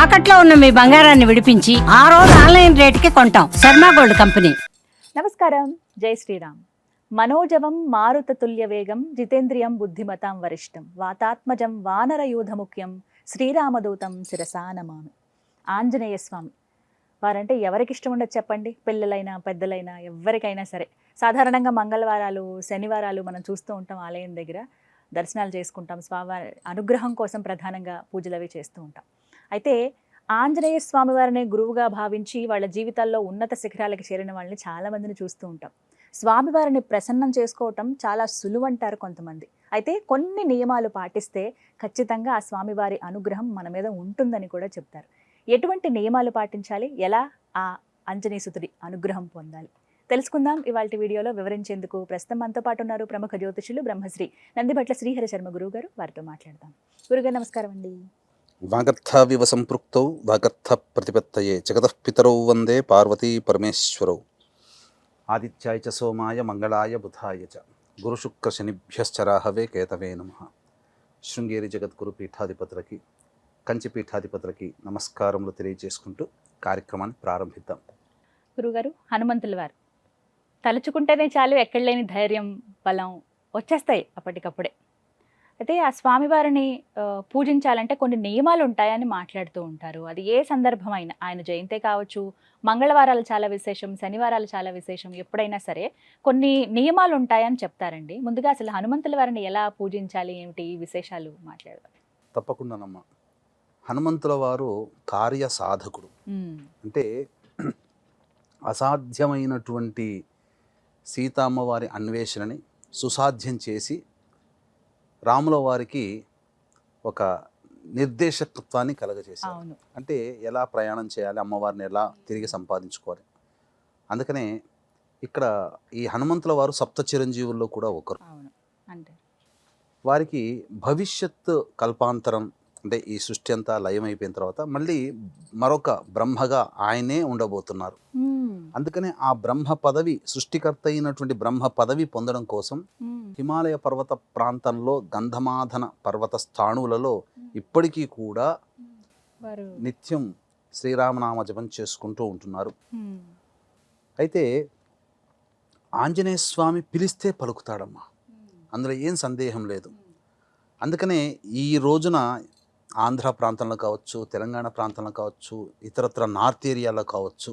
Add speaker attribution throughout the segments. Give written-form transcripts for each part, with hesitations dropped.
Speaker 1: తాకట్లో ఉన్న మీ బంగారాన్ని విడిపించి ఆ రోజు ఆన్లైన్ రేటుకి కొంటాం. Sharma gold company.
Speaker 2: నమస్కారం. జై శ్రీరామ్. మనోజవం మారుతతుల్య వేగం జితేంద్రియం బుద్ధిమతాం వరిష్టం వాతాత్మజం వానరయూధముఖ్యం శ్రీరామదూతం శిరసా నమామి. ఆంజనేయ స్వామి వారంటే ఎవరికి ఇష్టం ఉండదు చెప్పండి? పిల్లలైనా పెద్దలైనా ఎవరికైనా సరే. సాధారణంగా మంగళవారాలు శనివారాలు మనం చూస్తూ ఉంటాం, ఆలయం దగ్గర దర్శనాలు చేసుకుంటాం, స్వామివారి అనుగ్రహం కోసం ప్రధానంగా పూజలు అవి చేస్తూ ఉంటాం. అయితే ఆంజనేయ స్వామి వారిని గురువుగా భావించి వాళ్ళ జీవితాల్లో ఉన్నత శిఖరాలకు చేరిన వాళ్ళని చాలామందిని చూస్తూ ఉంటాం. స్వామివారిని ప్రసన్నం చేసుకోవటం చాలా సులువంటారు కొంతమంది. అయితే కొన్ని నియమాలు పాటిస్తే ఖచ్చితంగా ఆ స్వామివారి అనుగ్రహం మన మీద ఉంటుందని కూడా చెప్తారు. ఎటువంటి నియమాలు పాటించాలి, ఎలా ఆ ఆంజనేయసుతుడి అనుగ్రహం పొందాలి తెలుసుకుందాం ఇవాళ వీడియోలో. వివరించేందుకు ప్రస్తుతం మనతో పాటు ఉన్నారు ప్రముఖ జ్యోతిషులు బ్రహ్మశ్రీ నందిభట్ల శ్రీహరి శర్మ గురువు గారు. వారితో మాట్లాడదాం. గురుగారు నమస్కారం అండి.
Speaker 3: వాగర్థావివ సంపృక్తౌ వాగర్థ ప్రతిపత్తయే జగతః పితరౌ వందే పార్వతీ పరమేశ్వరౌ. ఆదిత్యాయ చ సోమాయ మంగళాయ బుధాయ చ గురుశుక్ర శనిభ్యశ్చరాహవే కేతవే నమః. శృంగేరి జగద్గురు పీఠాధిపతులకి, కంచి పీఠాధిపతులకి నమస్కారములు తెలియజేసుకుంటూ కార్యక్రమాన్ని ప్రారంభిద్దాం.
Speaker 2: గురుగారు, హనుమంతుల వారు తలుచుకుంటేనే చాలు, ఎక్కడ లేని ధైర్యం బలం వచ్చేస్తాయి అప్పటికప్పుడే. అయితే ఆ స్వామివారిని పూజించాలంటే కొన్ని నియమాలు ఉంటాయని మాట్లాడుతూ ఉంటారు. అది ఏ సందర్భమైనా, ఆయన జయంతే కావచ్చు, మంగళవారాలు చాలా విశేషం, శనివారాలు చాలా విశేషం, ఎప్పుడైనా సరే కొన్ని నియమాలు ఉంటాయని చెప్తారండి. ముందుగా అసలు హనుమంతుల వారిని ఎలా పూజించాలి, ఏమిటి విశేషాలు మాట్లాడదాం.
Speaker 3: తప్పకుండానమ్మా. హనుమంతుల వారు కార్య సాధకుడు. అంటే అసాధ్యమైనటువంటి సీతమ్మవారి అన్వేషణని సుసాధ్యం చేసి రాముల వారికి ఒక నిర్దేశకత్వాన్ని కలగజేశారు. అంటే ఎలా ప్రయాణం చేయాలి, అమ్మవారిని ఎలా తిరిగి సంపాదించుకోవాలి. అందుకనే ఇక్కడ ఈ హనుమంతుల వారు సప్త చిరంజీవుల్లో కూడా ఒకరు. వారికి భవిష్యత్ కల్పాంతరం, అంటే ఈ సృష్టి అంతా లయమైపోయిన తర్వాత మళ్ళీ మరొక బ్రహ్మగా ఆయనే ఉండబోతున్నారు. అందుకనే ఆ బ్రహ్మ పదవి, సృష్టికర్త అయినటువంటి బ్రహ్మ పదవి పొందడం కోసం హిమాలయ పర్వత ప్రాంతంలో గంధమాధన పర్వత స్థాణువులలో ఇప్పటికీ కూడా నిత్యం శ్రీరామనామ జపం చేసుకుంటూ ఉంటున్నారు. అయితే ఆంజనేయ స్వామి పిలిస్తే పలుకుతాడమ్మా, అందులో ఏం సందేహం లేదు. అందుకనే ఈ రోజున ఆంధ్ర ప్రాంతంలో కావచ్చు, తెలంగాణ ప్రాంతంలో కావచ్చు, ఇతరత్ర నార్త్ ఏరియాలో కావచ్చు,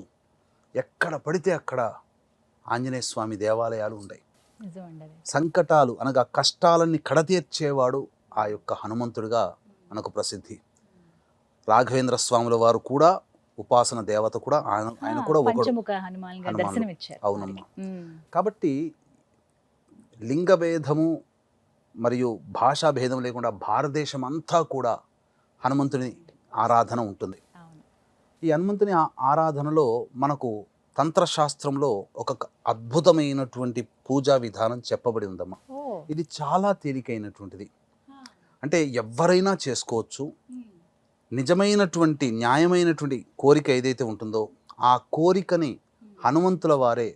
Speaker 3: ఎక్కడ పడితే అక్కడ ఆంజనేయ స్వామి దేవాలయాలు ఉన్నాయి. సంకటాలు అనగా కష్టాలన్నీ కడతీర్చేవాడు ఆ యొక్క హనుమంతుడిగా మనకు ప్రసిద్ధి. రాఘవేంద్ర స్వాముల వారు కూడా ఉపాసన దేవత కూడా ఆయన కూడా ఒకడు. అవునమ్మా. కాబట్టి లింగ భేదము మరియు భాషా భేదం లేకుండా భారతదేశం అంతా కూడా హనుమంతుని ఆరాధన ఉంటుంది. ఈ హనుమంతుని ఆరాధనలో మనకు తంత్రశాస్త్రంలో ఒక అద్భుతమైనటువంటి పూజా విధానం చెప్పబడి ఉందమ్మా. ఇది చాలా తేలికైనటువంటిది. అంటే ఎవరైనా చేసుకోవచ్చు. నిజమైనటువంటి న్యాయమైనటువంటి కోరిక ఏదైతే ఉంటుందో ఆ కోరికని హనుమంతుల వారే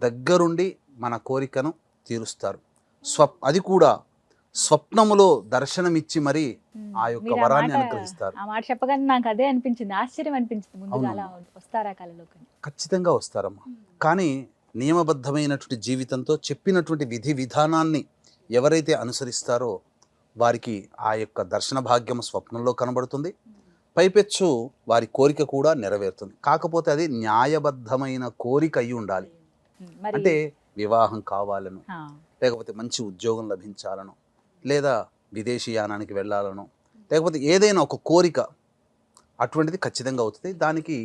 Speaker 3: దగ్గరుండి మన కోరికను తీరుస్తారు. అది కూడా స్వప్నములో దర్శనమిచ్చి మరి ఆ యొక్క వరాన్ని అనుగ్రహిస్తారు.
Speaker 2: ఆ మాట చెప్పగానే నాకు అదే అనిపించింది, ఆశ్చర్యం అనిపించింది. ముందుగా అలా వస్తారా కళలోకి? ఖచ్చితంగా
Speaker 3: వస్తారమ్మా. కానీ నియమబద్ధమైనటువంటి జీవితంతో చెప్పినటువంటి విధి విధానాన్ని ఎవరైతే అనుసరిస్తారో వారికి ఆ యొక్క దర్శన భాగ్యం స్వప్నంలో కనబడుతుంది. పైపెచ్చు వారి కోరిక కూడా నెరవేరుతుంది. కాకపోతే అది న్యాయబద్ధమైన కోరిక అయి ఉండాలి. అంటే వివాహం కావాలను, లేకపోతే మంచి ఉద్యోగం లభించాలను, లేదా విదేశీయానానికి వెళ్ళాలను, లేకపోతే ఏదైనా ఒక కోరిక అటువంటిది ఖచ్చితంగా అవుతుంది. దానికి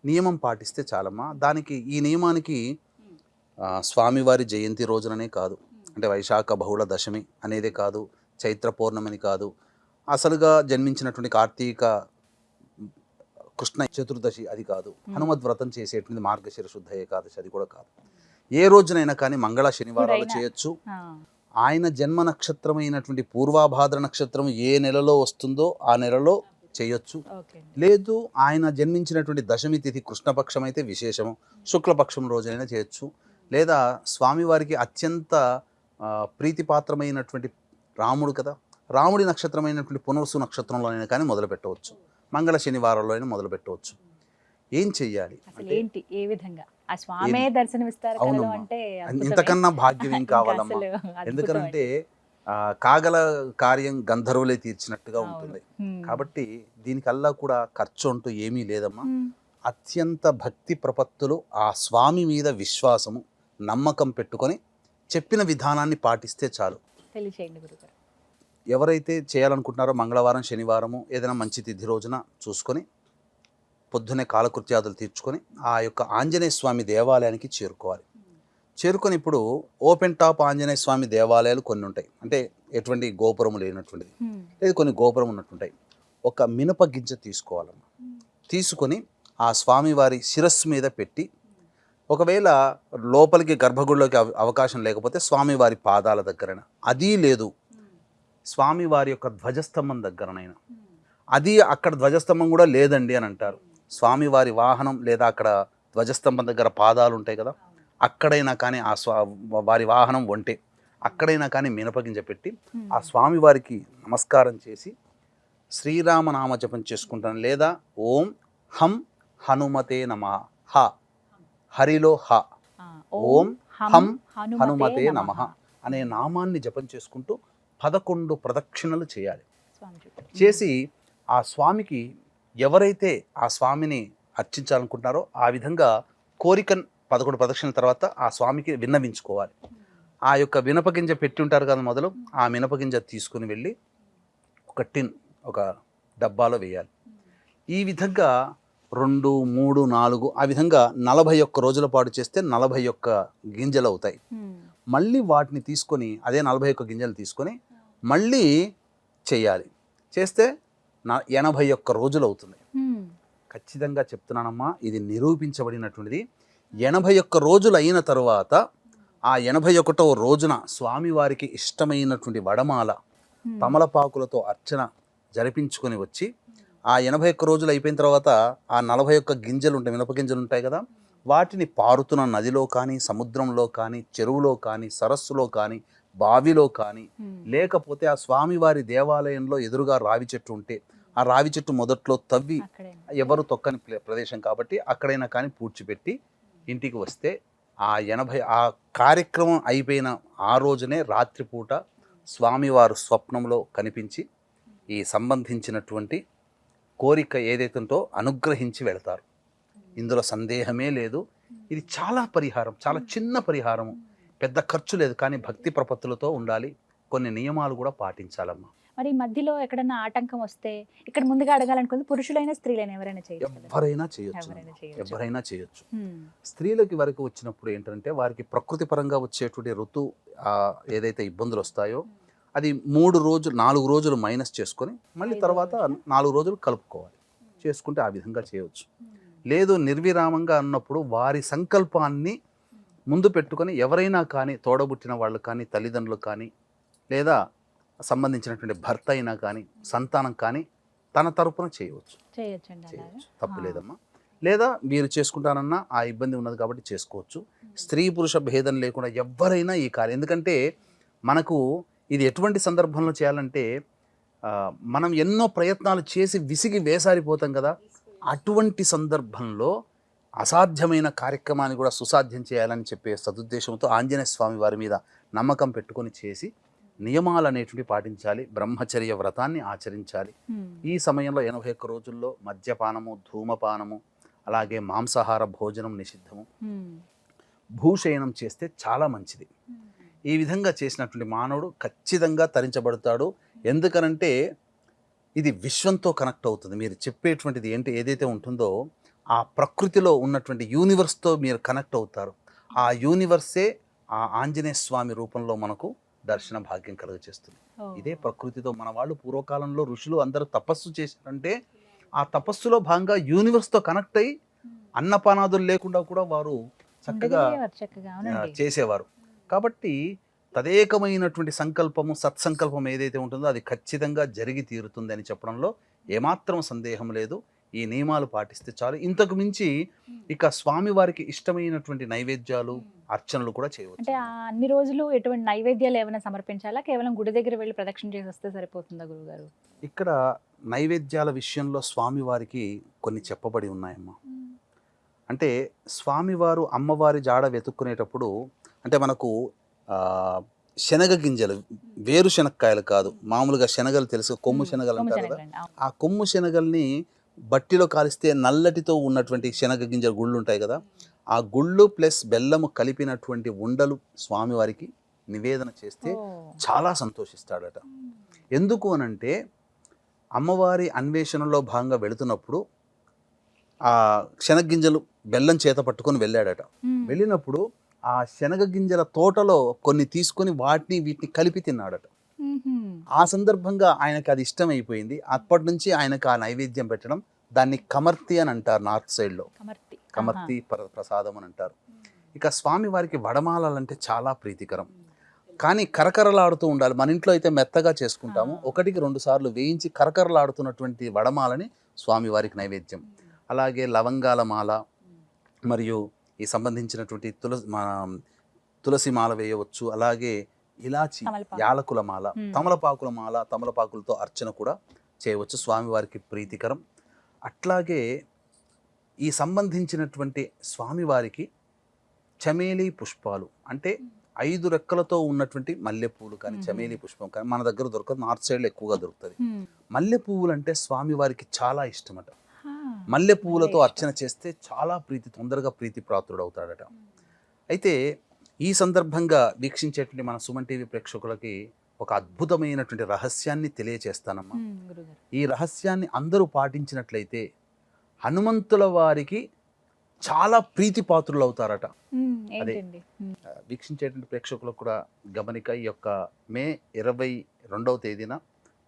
Speaker 3: నియమం పాటిస్తే చాలమ్మా. ఈ నియమానికి స్వామివారి జయంతి రోజుననే కాదు, అంటే వైశాఖ బహుళ దశమి అనేదే కాదు, చైత్ర పౌర్ణమిని కాదు, అసలుగా జన్మించినటువంటి కార్తీక కృష్ణ చతుర్దశి అది కాదు, హనుమద్వ్రతం చేసేటువంటి మార్గశిర శుద్ధ ఏకాదశి అది కూడా కాదు. ఏ రోజునైనా కానీ మంగళ శనివారాలు చేయొచ్చు. ఆయన జన్మ నక్షత్రమైనటువంటి పూర్వాభాద్ర నక్షత్రం ఏ నెలలో వస్తుందో ఆ నెలలో చేయొచ్చు. లేదు ఆయన జన్మించినటువంటి దశమి తిథి కృష్ణపక్షం అయితే విశేషము, శుక్లపక్షం రోజైనా చేయొచ్చు. లేదా స్వామివారికి అత్యంత ప్రీతిపాత్రమైనటువంటి రాముడు కదా, రాముడి నక్షత్రమైనటువంటి పునర్సు నక్షత్రంలోనైనా కానీ మొదలు పెట్టవచ్చు. మంగళ శనివారంలో అయినా మొదలు పెట్టవచ్చు. ఏం చెయ్యాలి
Speaker 2: అసలు
Speaker 3: అంటే
Speaker 2: ఏంటి ఏ విధంగా ఆ స్వామే దర్శనమిస్తారు కలలో
Speaker 3: అవునమ్మా,
Speaker 2: అంటే అద్భుతమే.
Speaker 3: ఇంతకన్నా భాగ్యం ఏం
Speaker 2: ఇంకా
Speaker 3: కావాలమ్మా.
Speaker 2: అసలు అద్భుతం
Speaker 3: ఎందుకనంటే
Speaker 2: అండి.
Speaker 3: కాగల కార్యం గంధర్వులే తీర్చినట్టుగా
Speaker 2: అవును.
Speaker 3: ఉంటుంది.
Speaker 2: హ్మ్.
Speaker 3: కాబట్టి దీనికల్లా కూడా ఖర్చు అంటూ ఏమీ లేదమ్మా.
Speaker 2: హ్మ్.
Speaker 3: అత్యంత భక్తి ప్రపత్తులు, ఆ స్వామి మీద విశ్వాసము, నమ్మకం పెట్టుకొని చెప్పిన విధానాన్ని పాటిస్తే చాలు.
Speaker 2: తెలియచేయండి గురుగారు.
Speaker 3: ఎవరైతే చేయాలనుకుంటున్నారో మంగళవారం శనివారము ఏదైనా మంచి తిథి రోజున చూసుకొని పొద్దున్నే కాలకృత్యాదులు తీర్చుకొని ఆ యొక్క ఆంజనేయ స్వామి దేవాలయానికి చేరుకోవాలి. చేరుకొని ఇప్పుడు ఓపెన్ టాప్ ఆంజనేయ స్వామి దేవాలయాలు కొన్ని ఉంటాయి, అంటే ఎటువంటి గోపురం లేనటువంటిది,
Speaker 2: హ్మ్.
Speaker 3: లేదు కొన్ని గోపురం ఉన్నట్టుంటాయి. ఒక మినప గింజ తీసుకోవాలమ్మ. తీసుకొని ఆ స్వామివారి శిరస్సు మీద పెట్టి, ఒకవేళ లోపలికి గర్భగుడిలోకి అవకాశం లేకపోతే స్వామివారి పాదాల దగ్గరైనా, అదీ లేదు స్వామివారి యొక్క ధ్వజస్తంభం దగ్గరనైనా, అది అక్కడ ధ్వజస్తంభం కూడా లేదండి అని అంటారు, స్వామివారి వాహనం లేదా అక్కడ ధ్వజస్తంభం దగ్గర పాదాలు ఉంటాయి కదా, అక్కడైనా కానీ ఆ వారి వాహనం ఒంటే అక్కడైనా కానీ మినపగింజ పెట్టి ఆ స్వామివారికి నమస్కారం చేసి శ్రీరామనామ జపం చేసుకుంటాను. లేదా ఓం హం హనుమతే నమః, హ హరిలో హ,
Speaker 2: ఆ,
Speaker 3: ఓం హం హనుమతే
Speaker 2: హనుమతే
Speaker 3: నమః అనే నామాన్ని జపం చేసుకుంటూ 11 ప్రదక్షిణలు చేయాలి.
Speaker 2: స్వామి చూడండి.
Speaker 3: చేసి ఆ స్వామికి ఎవరైతే ఆ స్వామిని అర్చించాలనుకుంటున్నారో ఆ విధంగా కోరికను 11 ప్రదక్షిణల తర్వాత ఆ స్వామికి విన్నవించుకోవాలి. ఆ యొక్క మినపగింజ పెట్టి ఉంటారు కదా మొదలు, ఆ మినపగింజ తీసుకుని వెళ్ళి ఒక టిన్, ఒక డబ్బాలో వేయాలి. ఈ విధంగా 2, 3, 4 ఆ విధంగా 41 రోజుల పాటు చేస్తే 41 గింజలు అవుతాయి.
Speaker 2: హ్మ్.
Speaker 3: మళ్ళీ వాటిని తీసుకొని అదే 41 గింజలు తీసుకొని మళ్ళీ చేయాలి. చేస్తే 81 రోజులు అవుతుంది.
Speaker 2: హ్మ్.
Speaker 3: ఖచ్చితంగా చెప్తున్నానమ్మా, ఇది నిరూపించబడినటువంటిది. 81 రోజులు అయిన తరువాత ఆ 81వ రోజున స్వామివారికి ఇష్టమైనటువంటి వడమాల తమలపాకులతో అర్చన జరిపించుకొని వచ్చి ఆ 81 రోజులు అయిపోయిన తర్వాత ఆ 41 గింజలు ఉంటాయి, మినప గింజలు ఉంటాయి కదా, వాటిని పారుతున్న నదిలో కానీ, సముద్రంలో కానీ, చెరువులో కానీ, సరస్సులో కానీ, బావిలో కానీ, లేకపోతే ఆ స్వామివారి దేవాలయంలో ఎదురుగా రావి చెట్టు ఉంటే ఆ రావి చెట్టు మొదట్లో తవ్వి,
Speaker 2: అక్కడే
Speaker 3: ఎవరు తొక్కని ప్రదేశం కాబట్టి అక్కడైనా కానీ పూడ్చిపెట్టి ఇంటికి వస్తే ఆ కార్యక్రమం అయిపోయిన ఆ రోజునే రాత్రిపూట స్వామివారు స్వప్నంలో కనిపించి ఈ సంబంధించినటువంటి కోరిక ఏదైతే ఉందో అనుగ్రహించి వెళతారు. ఇందులో సందేహమే లేదు. ఇది చాలా పరిహారం, చాలా చిన్న పరిహారము, పెద్ద ఖర్చు లేదు, కానీ భక్తి ప్రపత్తులతో ఉండాలి. కొన్ని నియమాలు కూడా పాటించాలమ్మా.
Speaker 2: మరి మధ్యలో ఎక్కడన్నా ఆటంకం వస్తే ఇక్కడ ముందుగా అడగాలనుకుంది పురుషులైనా స్త్రీలైనా ఎవరైనా చేయొచ్చు కదా?
Speaker 3: ఎవరైనా చేయొచ్చు,
Speaker 2: ఎవరైనా చేయొచ్చు.
Speaker 3: ఎవరైనా చేయొచ్చు.
Speaker 2: హ్మ్.
Speaker 3: స్త్రీలకి వరకు వచ్చినప్పుడు ఏంటంటే వారికి ప్రకృతి పరంగా వచ్చేటువంటి ఏదైతే ఇబ్బందులు వస్తాయో అది 3 రోజులు 4 రోజులు మైనస్ చేసుకొని మళ్ళీ తర్వాత 4 రోజులు కలుపుకోవాలి. చేసుకుంటే ఆ విధంగా చేయవచ్చు. లేదు నిర్విరామంగా అన్నప్పుడు వారి సంకల్పాన్ని ముందు పెట్టుకొని ఎవరైనా కానీ, తోడబుట్టిన వాళ్ళు కానీ, తల్లిదండ్రులు కానీ, లేదా సంబంధించినటువంటి భర్త అయినా కానీ, సంతానం కానీ తన తరపున చేయవచ్చు.
Speaker 2: చేయొచ్చండి అలాగా.
Speaker 3: చేయవచ్చు, తప్పు లేదమ్మా. లేదా మీరు చేసుకుంటానన్నా ఆ ఇబ్బంది ఉన్నది కాబట్టి చేసుకోవచ్చు. స్త్రీ పురుష భేదం లేకుండా ఎవరైనా ఈ కార్యం, ఎందుకంటే మనకు ఇది ఎటువంటి సందర్భంలో చేయాలంటే మనం ఎన్నో ప్రయత్నాలు చేసి విసిగి వేసారిపోతాం కదా, అటువంటి సందర్భంలో అసాధ్యమైన కార్యక్రమాన్ని కూడా సుసాధ్యం చేయాలని చెప్పే సదుద్దేశంతో ఆంజనేయ స్వామి వారి మీద నమ్మకం పెట్టుకొని చేసి నియమాలు అనేటివి పాటించాలి. బ్రహ్మచర్య వ్రతాన్ని ఆచరించాలి. ఈ సమయంలో 81 రోజుల్లో మద్యపానము, ధూమపానము, అలాగే మాంసాహార భోజనం నిషిద్ధము. భూశయనం చేస్తే చాలా మంచిది. ఈ విధంగా చేసినటువంటి మానవుడు ఖచ్చితంగా తరించబడతాడు. ఎందుకనంటే ఇది విశ్వంతో కనెక్ట్ అవుతుంది. మీరు చెప్పేటువంటిది ఏదైతే ఉంటుందో ఆ ప్రకృతిలో ఉన్నటువంటి యూనివర్స్తో మీరు కనెక్ట్ అవుతారు. ఆ యూనివర్సే ఆ ఆంజనేయ స్వామి రూపంలో మనకు దర్శన భాగ్యం కలుగజేస్తుంది. ఇదే ప్రకృతితో మన వాళ్ళు పూర్వకాలంలో ఋషులు అందరూ తపస్సు చేశారంటే ఆ తపస్సులో భాగంగా యూనివర్స్తో కనెక్ట్ అయ్యి అన్నపానాదులు లేకుండా కూడా వారు చక్కగా చేసేవారు. కాబట్టి తదేకమైనటువంటి సంకల్పము, సత్సంకల్పం ఏదైతే ఉంటుందో అది ఖచ్చితంగా జరిగి తీరుతుంది అని చెప్పడంలో ఏమాత్రం సందేహం లేదు. ఈ నియమాలు పాటిస్తే చాలు. ఇంతకు మించి ఇక స్వామివారికి ఇష్టమైనటువంటి నైవేద్యాలు, అర్చనలు కూడా చేయవచ్చు.
Speaker 2: అంటే అన్ని రోజులు ఎటువంటి నైవేద్యాలు ఏమైనా సమర్పించాలా, కేవలం గుడి దగ్గర వెళ్ళి ప్రదక్షిణ చేసి వస్తే సరిపోతుందా గురుగారు?
Speaker 3: ఇక్కడ నైవేద్యాల విషయంలో స్వామివారికి కొన్ని చెప్పబడి ఉన్నాయమ్మా. అంటే స్వామివారు అమ్మవారి జాడ వెతుక్కునేటప్పుడు అంటే మనకు శనగ గింజలు, వేరుశనక్కాయలు కాదు, మామూలుగా శనగలు తెలుసు, కొమ్ము శనగలు అంటారు కదా, ఆ కొమ్ము శనగల్ని బట్టిలో కాలిస్తే నల్లటితో ఉన్నటువంటి శనగ గింజల గుళ్ళు ఉంటాయి కదా, ఆ గుళ్ళు ప్లస్ బెల్లము కలిపినటువంటి ఉండలు స్వామివారికి నివేదన చేస్తే చాలా సంతోషిస్తాడట. ఎందుకు అనంటే అమ్మవారి అన్వేషణలో భాగంగా వెళుతున్నప్పుడు ఆ శనగగింజలు బెల్లం చేత పట్టుకొని వెళ్ళాడట. వెళ్ళినప్పుడు ఆ శనగ గింజల తోటలో కొన్ని తీసుకొని వీటిని కలిపి తిన్నాడట. ఆ సందర్భంగా ఆయనకి అది ఇష్టమైపోయింది. అప్పటి నుంచి ఆయనకు ఆ నైవేద్యం పెట్టడం, దాన్ని కమర్తి అని అంటారు నార్త్ సైడ్లో, కమర్తి ప్రసాదం అని అంటారు. ఇక స్వామి వారికి వడమాలంటే చాలా ప్రీతికరం, కానీ కరకరలాడుతూ ఉండాలి. మన ఇంట్లో అయితే మెత్తగా చేసుకుంటాము, 1-2 సార్లు వేయించి కరకరలాడుతున్నటువంటి వడమాలని స్వామివారికి నైవేద్యం. అలాగే లవంగాల మాల మరియు ఈ సంబంధించినటువంటి తులసి మాల వేయవచ్చు. అలాగే ఇలాచి, యాలకుల మాల, తమలపాకుల మాల, తమలపాకులతో అర్చన కూడా చేయవచ్చు, స్వామివారికి ప్రీతికరం. అట్లాగే ఈ సంబంధించినటువంటి స్వామివారికి చమేలి పుష్పాలు అంటే 5 రెక్కలతో ఉన్నటువంటి మల్లెపూలు కానీ చమేలి పుష్పం కానీ మన దగ్గర దొరకదు, నార్త్ సైడ్లో ఎక్కువగా దొరుకుతుంది. మల్లె పువ్వులు అంటే స్వామివారికి చాలా ఇష్టమట. మల్లె పువ్వులతో అర్చన చేస్తే చాలా తొందరగా ప్రీతి ప్రాప్తుడు అవుతాడట. అయితే ఈ సందర్భంగా వీక్షించేటువంటి మన సుమన్ టీవీ ప్రేక్షకులకి ఒక అద్భుతమైనటువంటి రహస్యాన్ని తెలియచేస్తానమ్మా. ఈ రహస్యాన్ని అందరూ పాటించినట్లయితే హనుమంతుల వారికి చాలా ప్రీతి పాత్రులు అవుతారట. అదే వీక్షించేటువంటి ప్రేక్షకులకు కూడా గమనిక. ఈ యొక్క మే 22వ తేదీన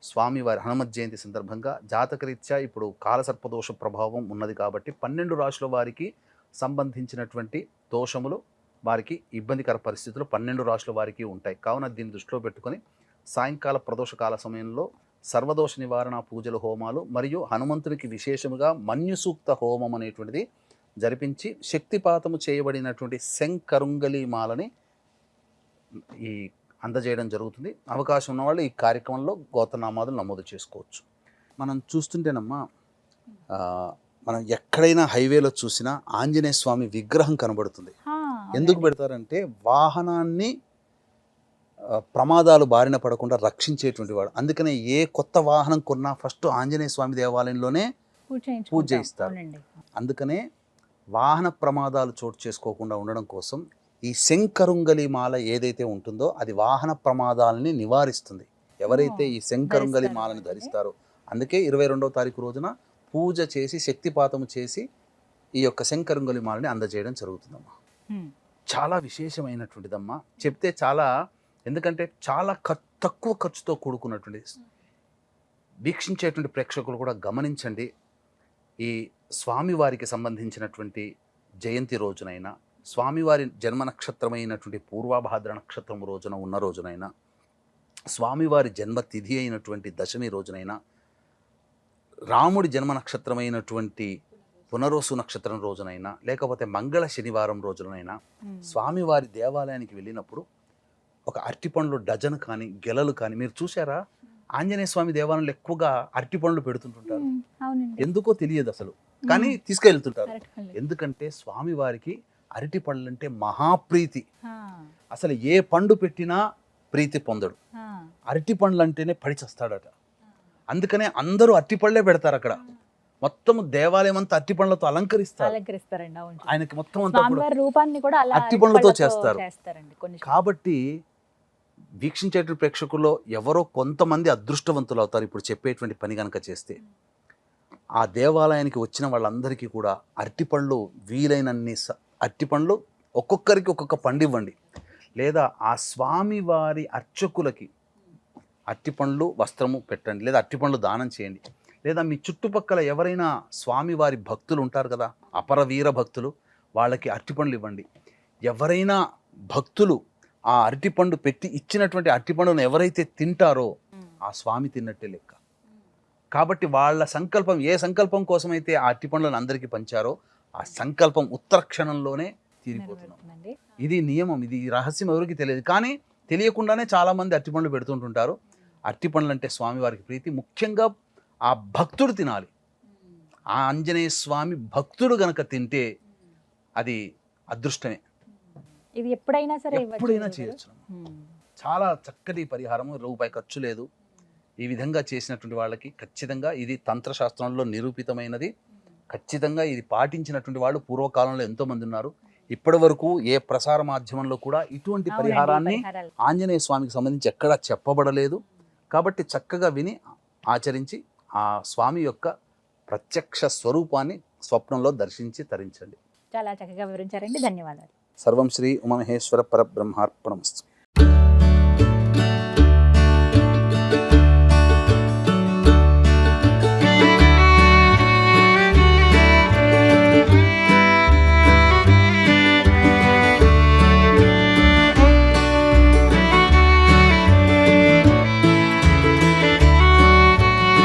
Speaker 3: స్వామివారి హనుమత్ జయంతి సందర్భంగా జాతకరీత్యా ఇప్పుడు కాలసర్పదోష ప్రభావం ఉన్నది కాబట్టి 12 రాశుల వారికి సంబంధించినటువంటి దోషములు, వారికి ఇబ్బందికర పరిస్థితులు 12 రాశుల వారికి ఉంటాయి. కావున దీన్ని దృష్టిలో పెట్టుకొని సాయంకాల ప్రదోషకాల సమయంలో సర్వదోష నివారణ పూజలు, హోమాలు మరియు హనుమంతునికి విశేషముగా మన్యుసూక్త హోమం అనేటువంటిది జరిపించి శక్తిపాతము చేయబడినటువంటి శంకరుంగలి మాలని ఈ అందజేయడం జరుగుతుంది. అవకాశం ఉన్న వాళ్ళు ఈ కార్యక్రమంలో గోత్రనామాదులు నమోదు చేసుకోవచ్చు. మనం చూస్తుంటేనమ్మా, మనం ఎక్కడైనా హైవేలో చూసినా ఆంజనేయ స్వామి విగ్రహం కనబడుతుంది. ఎందుకు పెడతారంటే వాహనాన్ని ప్రమాదాలు బారిన పడకుండా రక్షించేటువంటి వాడు. అందుకనే ఏ కొత్త వాహనం కొన్నా ఫస్ట్ ఆంజనేయ స్వామి దేవాలయంలోనే పూజ చేయిస్తారు. అందుకనే వాహన ప్రమాదాలు చోటు చేసుకోకుండా ఉండడం కోసం ఈ శంకరుంగలి మాల ఏదైతే ఉంటుందో అది వాహన ప్రమాదాలని నివారిస్తుంది. ఎవరైతే ఈ శంకరుంగలి మాలని ధరిస్తారో, అందుకే 22వ తారీఖు రోజున పూజ చేసి శక్తిపాతము చేసి ఈ యొక్క శంకరుంగలి మాలని అందజేయడం జరుగుతుందమ్మా. చాలా విశేషమైనటువంటిదమ్మా. చెప్తే చాలా, ఎందుకంటే చాలా తక్కువ ఖర్చుతో కూడుకున్నటువంటి. వీక్షించేటువంటి ప్రేక్షకులు కూడా గమనించండి. ఈ స్వామివారికి సంబంధించినటువంటి జయంతి రోజునైనా, స్వామివారి జన్మ నక్షత్రమైనటువంటి పూర్వభాద్ర నక్షత్రం రోజున ఉన్న రోజునైనా, స్వామివారి జన్మతిథి అయినటువంటి దశమి రోజునైనా, రాముడి జన్మ నక్షత్రమైనటువంటి పునరోసు నక్షత్రం రోజునైనా, లేకపోతే మంగళ శనివారం రోజునైనా స్వామివారి దేవాలయానికి వెళ్ళినప్పుడు ఒక అరటిపండ్లు డజన్ కానీ గెలలు కానీ, మీరు చూసారా ఆంజనేయ స్వామి దేవాలయంలో ఎక్కువగా అరటిపండ్లు పెడుతుంటుంటారు. ఎందుకో తెలియదు అసలు, కానీ తీసుకెళ్తుంటారు. ఎందుకంటే స్వామివారికి అరటి పండ్లు అంటే మహాప్రీతి. అసలు ఏ పండు పెట్టినా ప్రీతి పొందడు, అరటి పండ్లు అంటేనే పడిచేస్తాడట. అందుకనే అందరూ అరటి పళ్ళే పెడతారు అక్కడ. మొత్తం దేవాలయం అంతా అరటి పండ్లతో అలంకరిస్తారండి. ఆయనకి మొత్తం అంతా అరటి పండ్లతో చేస్తారు. కాబట్టి వీక్షించే ప్రేక్షకుల్లో ఎవరో కొంతమంది అదృష్టవంతులు అవుతారు ఇప్పుడు చెప్పేటువంటి పని కనుక చేస్తే. ఆ దేవాలయానికి వచ్చిన వాళ్ళందరికీ కూడా అరటిపండ్లు, వీలైనన్ని అరటిపండ్లు ఒక్కొక్కరికి ఒక్కొక్క పండు ఇవ్వండి. లేదా ఆ స్వామివారి అర్చకులకి అరటిపండ్లు, వస్త్రము పెట్టండి, లేదా అరటిపండ్లు దానం చేయండి. లేదా మీ చుట్టుపక్కల ఎవరైనా స్వామివారి భక్తులు ఉంటారు కదా, అపరవీర భక్తులు, వాళ్ళకి అరటిపండ్లు ఇవ్వండి. ఎవరైనా భక్తులు ఆ అరటిపండు పెట్టి ఇచ్చినటువంటి అరటిపండును ఎవరైతే తింటారో ఆ స్వామి తిన్నట్టే లెక్క. కాబట్టి వాళ్ళ సంకల్పం, ఏ సంకల్పం కోసమైతే ఆ అరటిపండ్లను అందరికీ పంచారో ఆ సంకల్పం ఉత్తర క్షణంలోనే తీరిపోతున్నాం. ఇది నియమం, ఇది రహస్యం ఎవరికి తెలియదు. కానీ తెలియకుండానే చాలామంది అరటిపండ్లు పెడుతుంటుంటారు. అరటిపండ్లు అంటే స్వామివారికి ప్రీతి. ముఖ్యంగా ఆ భక్తుడు తినాలి. ఆ ఆంజనేయ స్వామి భక్తుడు గనక తింటే అది అదృష్టమే.
Speaker 2: ఇది ఎప్పుడైనా సరే ఇవ్వచ్చు
Speaker 3: ఎప్పుడైనా
Speaker 2: గురుగారు?
Speaker 3: చేయొచ్చు.
Speaker 2: మ్మ్.
Speaker 3: చాలా చక్కటి పరిహారము, రూపాయి ఖర్చు లేదు. ఈ విధంగా చేసినటువంటి వాళ్ళకి ఖచ్చితంగా ఇది తంత్రశాస్త్రంలో నిరూపితమైనది. ఖచ్చితంగా ఇది పాటించినటువంటి వాళ్ళు పూర్వకాలంలో ఎంతో మంది ఉన్నారు. ఇప్పటి వరకు ఏ ప్రసార మాధ్యమంలో కూడా ఇటువంటి
Speaker 2: అవునండి,
Speaker 3: పరిహారాన్ని
Speaker 2: పరిహారాలు.
Speaker 3: ఆంజనేయ స్వామికి సంబంధించి ఎక్కడా చెప్పబడలేదు. కాబట్టి చక్కగా విని ఆచరించి ఆ స్వామి యొక్క ప్రత్యక్ష స్వరూపాన్ని స్వప్నంలో దర్శించి తరించండి.
Speaker 2: చాలా చక్కగా వివరించారండి, ధన్యవాదాలు.
Speaker 3: సర్వం శ్రీ ఉమామహేశ్వర పరబ్రహ్మార్పణమస్తు.